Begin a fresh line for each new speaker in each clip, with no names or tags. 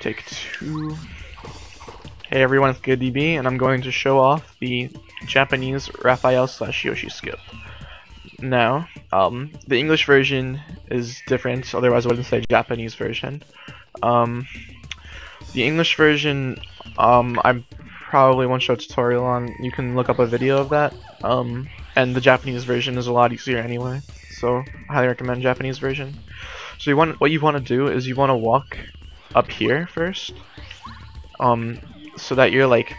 Take two. Hey everyone, it's GoodDB, and I'm going to show off the Japanese Raphael / Yoshi skip. Now, the English version is different, otherwise I wouldn't say Japanese version. The English version, I probably won't show a tutorial on. You can look up a video of that. And the Japanese version is a lot easier anyway, so I highly recommend Japanese version. So what you want to do is you want to walk up here first, so that you're like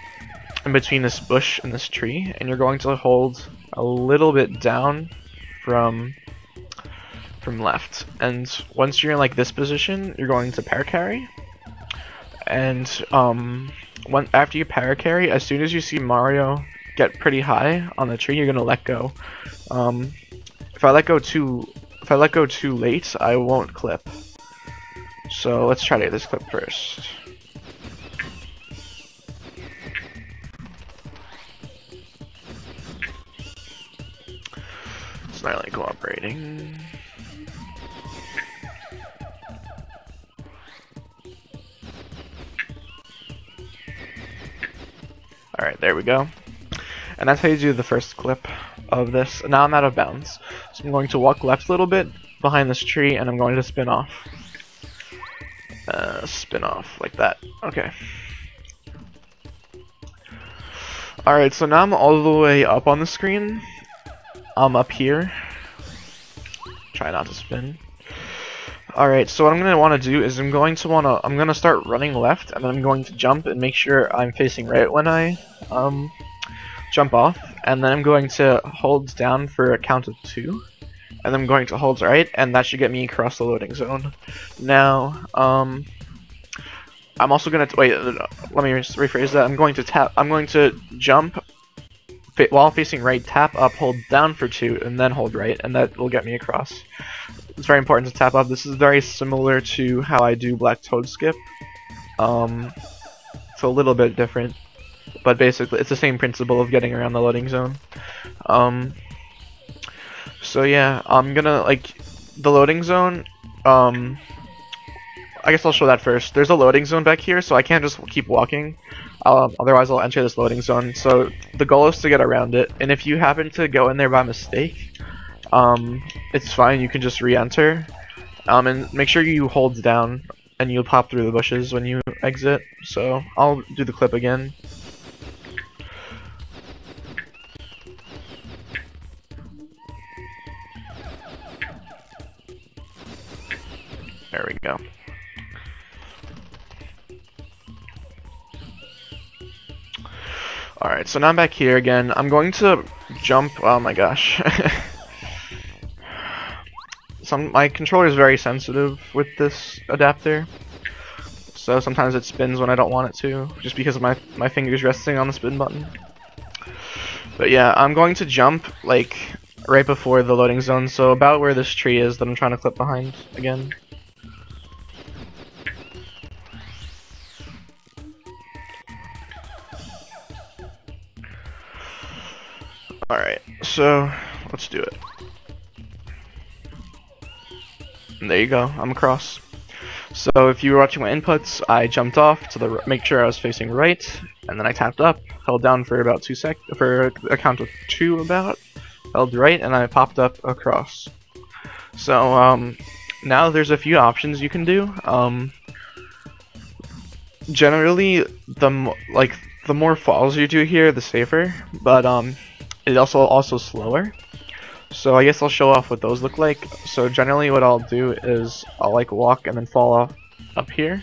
in between this bush and this tree, and you're going to hold a little bit down from left. And once you're in like this position, you're going to para carry. And after you para carry, as soon as you see Mario get pretty high on the tree, you're gonna let go. If I let go too late, I won't clip. So let's try to get this clip first. It's not really cooperating. Alright, there we go. And that's how you do the first clip of this. Now I'm out of bounds. So I'm going to walk left a little bit behind this tree, and I'm going to spin off. Spin off like that. Okay. Alright, so now I'm all the way up on the screen. I'm up here. Try not to spin. Alright, so what I'm gonna want to do is I'm gonna start running left, and then I'm going to jump and make sure I'm facing right when I jump off, and then I'm going to hold down for a count of 2, and then I'm going to hold right, and that should get me across the loading zone. Now, I'm also gonna wait. Let me rephrase that. I'm going to jump while facing right, tap up, hold down for 2, and then hold right, and that will get me across. It's very important to tap up. This is very similar to how I do Black Toad skip. It's a little bit different, but basically it's the same principle of getting around the loading zone. So yeah, I'm gonna the loading zone. I guess I'll show that first. There's a loading zone back here, so I can't just keep walking. Otherwise I'll enter this loading zone. So the goal is to get around it, and if you happen to go in there by mistake, it's fine, you can just re-enter. And make sure you hold down and you'll pop through the bushes when you exit. So I'll do the clip again. There we go. Alright, so now I'm back here again. I'm going to jump. Oh my gosh. My controller is very sensitive with this adapter, so sometimes it spins when I don't want it to, just because of my fingers resting on the spin button. But yeah, I'm going to jump like right before the loading zone, so about where this tree is that I'm trying to clip behind again. Alright, so let's do it. And there you go, I'm across. So if you were watching my inputs, I jumped off to make sure I was facing right, and then I tapped up, held down for about 2 seconds, for a count of 2 about, held right, and I popped up across. So now there's a few options you can do. Generally, the more falls you do here, the safer, but it's also slower. So I guess I'll show off what those look like. So generally what I'll do is I'll walk and then fall off up here.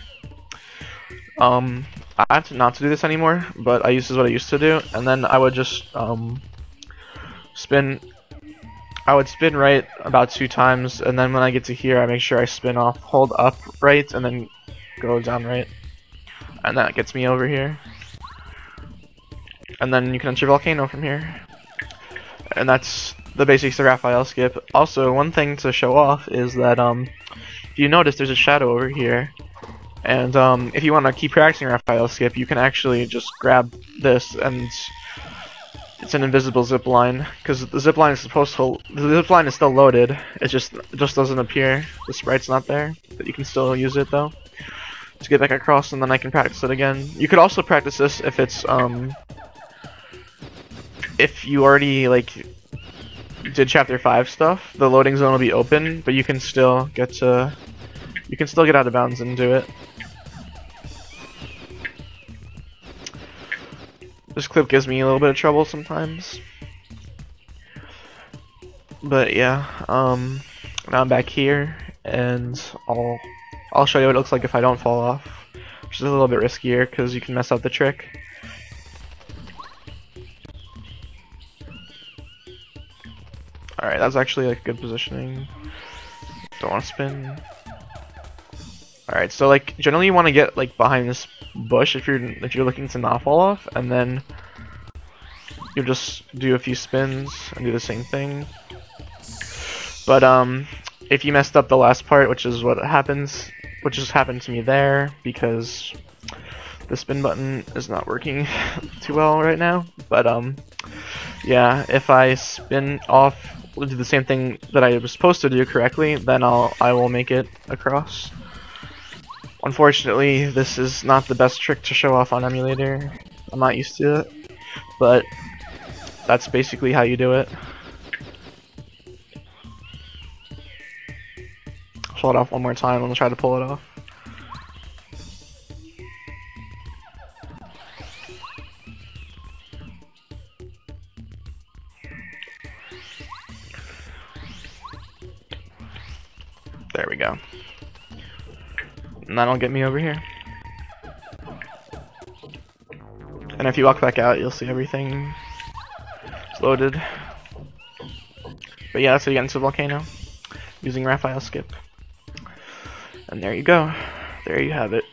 I have to not to do this anymore, but this is what I used to do. And then I would just spin. I would spin right about 2 times, and then when I get to here, I make sure I spin off, hold up right, and then go down right, and that gets me over here. And then you can enter Volcano from here. And that's the basics of Raphael skip. Also, one thing to show off is that if you notice, there's a shadow over here, and if you want to keep practicing Raphael skip, you can actually just grab this, and it's an invisible zip line, because the zip line is still loaded. It just doesn't appear. The sprite's not there, but you can still use it though. to get back across, and then I can practice it again. You could also practice this if it's if you already like did chapter 5 stuff. The loading zone will be open, but you can still get out of bounds and do it. This clip gives me a little bit of trouble sometimes. But yeah, now I'm back here, and I'll show you what it looks like if I don't fall off, which is a little bit riskier because you can mess up the trick. Alright, that's actually like good positioning. Don't want to spin. Alright, so like generally you want to get like behind this bush if you're looking to not fall off, and then you'll just do a few spins and do the same thing. But if you messed up the last part, which is what happens, which has happened to me there, because the spin button is not working too well right now. But yeah, if I spin off, do the same thing that I was supposed to do correctly, then I will make it across. Unfortunately, this is not the best trick to show off on emulator. I'm not used to it, but that's basically how you do it. Pull it off one more time and we'll try to pull it off. There we go. And that'll get me over here. And if you walk back out, you'll see everything is loaded. But yeah, that's how you get into the volcano, using Raphael skip. And there you go. There you have it.